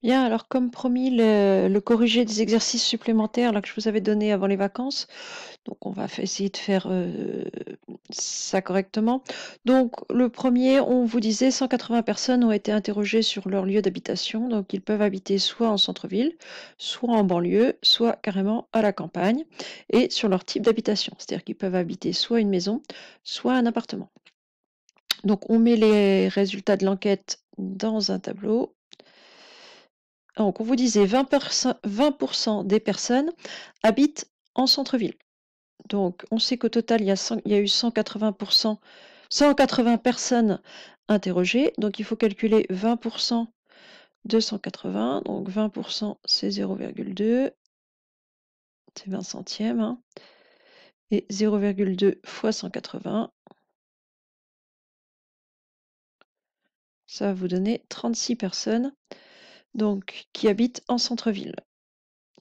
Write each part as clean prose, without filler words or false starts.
Bien, alors comme promis, le corrigé des exercices supplémentaires là, que je vous avais donné avant les vacances, donc on va essayer de faire ça correctement. Donc le premier, on vous disait 180 personnes ont été interrogées sur leur lieu d'habitation, donc ils peuvent habiter soit en centre-ville, soit en banlieue, soit carrément à la campagne, et sur leur type d'habitation, c'est-à-dire qu'ils peuvent habiter soit une maison, soit un appartement. Donc on met les résultats de l'enquête dans un tableau. Donc, on vous disait 20% des personnes habitent en centre-ville. Donc, on sait qu'au total, il y a eu 180 personnes interrogées. Donc, il faut calculer 20% de 180. Donc, 20%, c'est 0,2. C'est 20 centièmes. Hein. Et 0,2 fois 180. Ça va vous donner 36 personnes donc, qui habitent en centre-ville.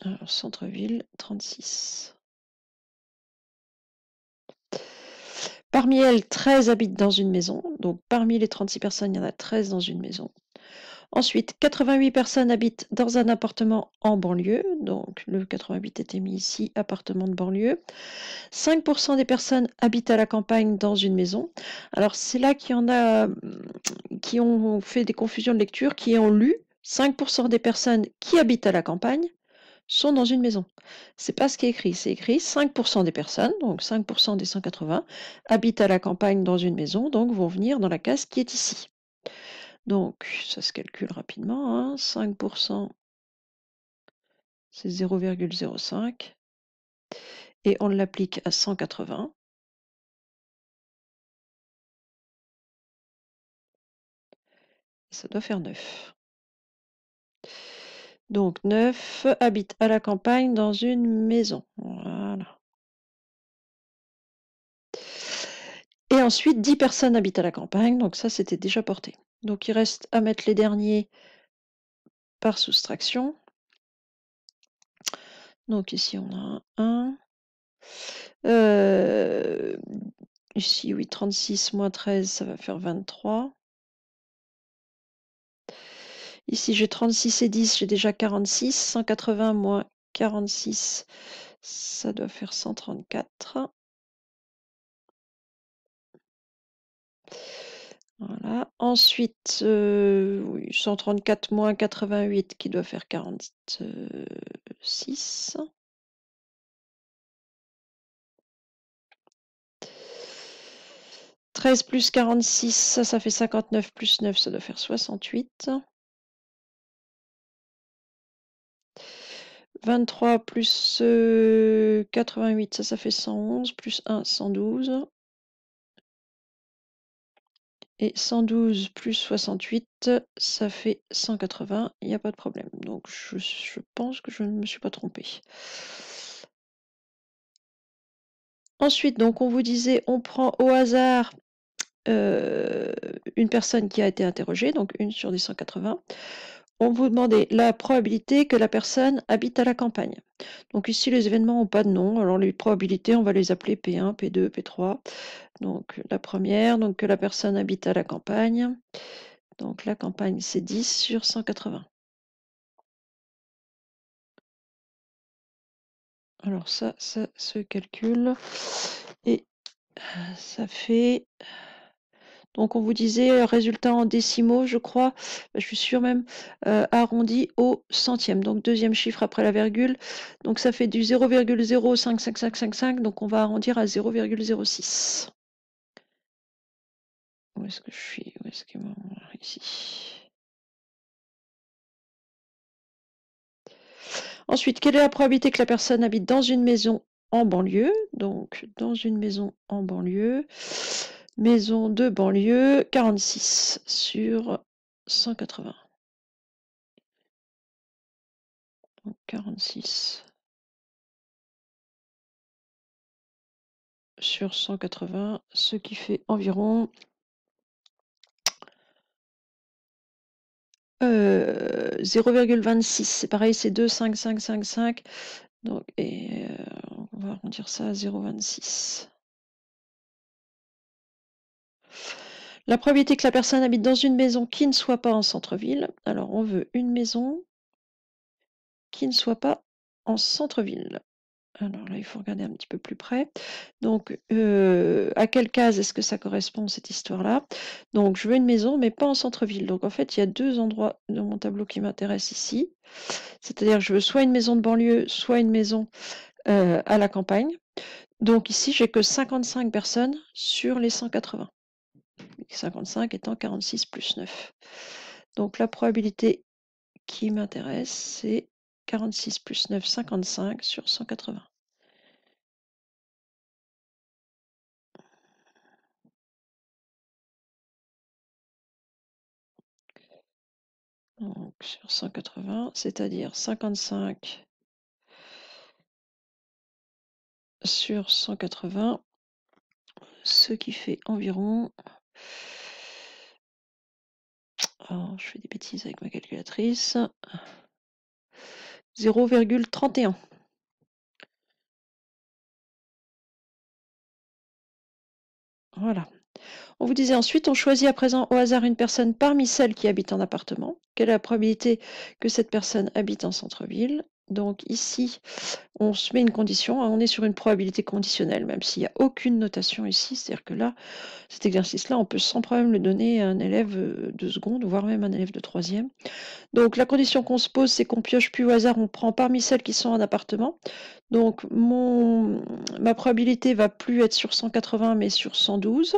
Alors, centre-ville, 36. Parmi elles, 13 habitent dans une maison. Donc, parmi les 36 personnes, il y en a 13 dans une maison. Ensuite, 88 personnes habitent dans un appartement en banlieue. Donc, le 88 était mis ici, appartement de banlieue. 5% des personnes habitent à la campagne dans une maison. Alors, c'est là qu'il y en a qui ont fait des confusions de lecture, qui ont lu 5% des personnes qui habitent à la campagne sont dans une maison. C'est pas ce qui est écrit. C'est écrit 5% des personnes, donc 5% des 180, habitent à la campagne dans une maison, donc vont venir dans la case qui est ici. Donc, ça se calcule rapidement. Hein. 5%, c'est 0,05. Et on l'applique à 180. Ça doit faire 9. Donc, 9 habitent à la campagne dans une maison. Voilà. Et ensuite, 10 personnes habitent à la campagne, donc ça, c'était déjà porté. Donc, il reste à mettre les derniers par soustraction. Donc, ici, on a un 1. Ici, oui, 36 moins 13, ça va faire 23. Ici, j'ai 36 et 10, j'ai déjà 46. 180 moins 46, ça doit faire 134. Voilà. Ensuite, oui, 134 moins 88 qui doit faire 46. « 13 plus 46, ça fait 59 plus 9, ça doit faire 68. 23 plus 88, ça fait 111, plus 1, 112. Et 112 plus 68, ça fait 180, il n'y a pas de problème. Donc je pense que je ne me suis pas trompée. Ensuite, donc on vous disait, on prend au hasard une personne qui a été interrogée, donc une sur des 180. On vous demandait la probabilité que la personne habite à la campagne. Donc ici, les événements n'ont pas de nom. Alors les probabilités, on va les appeler P1, P2, P3. Donc la première, donc que la personne habite à la campagne. Donc la campagne, c'est 10 sur 180. Alors ça se calcule. Et ça fait... Donc on vous disait résultat en décimaux, je crois, je suis sûre même, arrondi au centième. Donc deuxième chiffre après la virgule. Donc ça fait du 0,055555. Donc on va arrondir à 0,06. Où est-ce que je suis? Où est-ce que ici? Ensuite, quelle est la probabilité que la personne habite dans une maison en banlieue? Donc dans une maison en banlieue. Maison de banlieue, 46 sur 180. Donc 46 sur 180, ce qui fait environ 0,26. C'est pareil, c'est 2, 5, 5, 5, 5. Donc, et on va arrondir ça à 0,26. La probabilité que la personne habite dans une maison qui ne soit pas en centre-ville. Alors, on veut une maison qui ne soit pas en centre-ville. Alors là, il faut regarder un petit peu plus près. Donc, à quelle case est-ce que ça correspond, cette histoire-là? Donc, je veux une maison, mais pas en centre-ville. Donc, en fait, il y a 2 endroits dans mon tableau qui m'intéressent ici. C'est-à-dire que je veux soit une maison de banlieue, soit une maison, à la campagne. Donc ici, j'ai que 55 personnes sur les 180. 55 étant 46 plus 9. Donc la probabilité qui m'intéresse, c'est 46 plus 9, 55 sur 180. Donc sur 180, c'est-à-dire 55 sur 180, ce qui fait environ... Oh, je fais des bêtises avec ma calculatrice. 0,31. Voilà. On vous disait ensuite, on choisit à présent au hasard une personne parmi celles qui habitent en appartement. Quelle est la probabilité que cette personne habite en centre-ville? Donc ici, on se met une condition, on est sur une probabilité conditionnelle, même s'il n'y a aucune notation ici. C'est-à-dire que là, cet exercice-là, on peut sans problème le donner à un élève de seconde, voire même un élève de troisième. Donc la condition qu'on se pose, c'est qu'on pioche plus au hasard, on prend parmi celles qui sont en appartement. Donc ma probabilité va plus être sur 180, mais sur 112.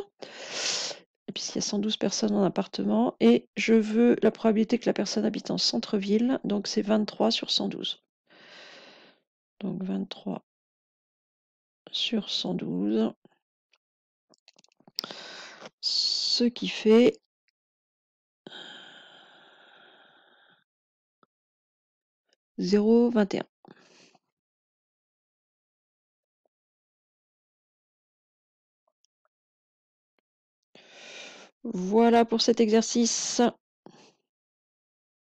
Et puis s'il y a 112 personnes en appartement, et je veux la probabilité que la personne habite en centre-ville, donc c'est 23 sur 112. Donc 23 sur 112, ce qui fait 0,21. Voilà pour cet exercice.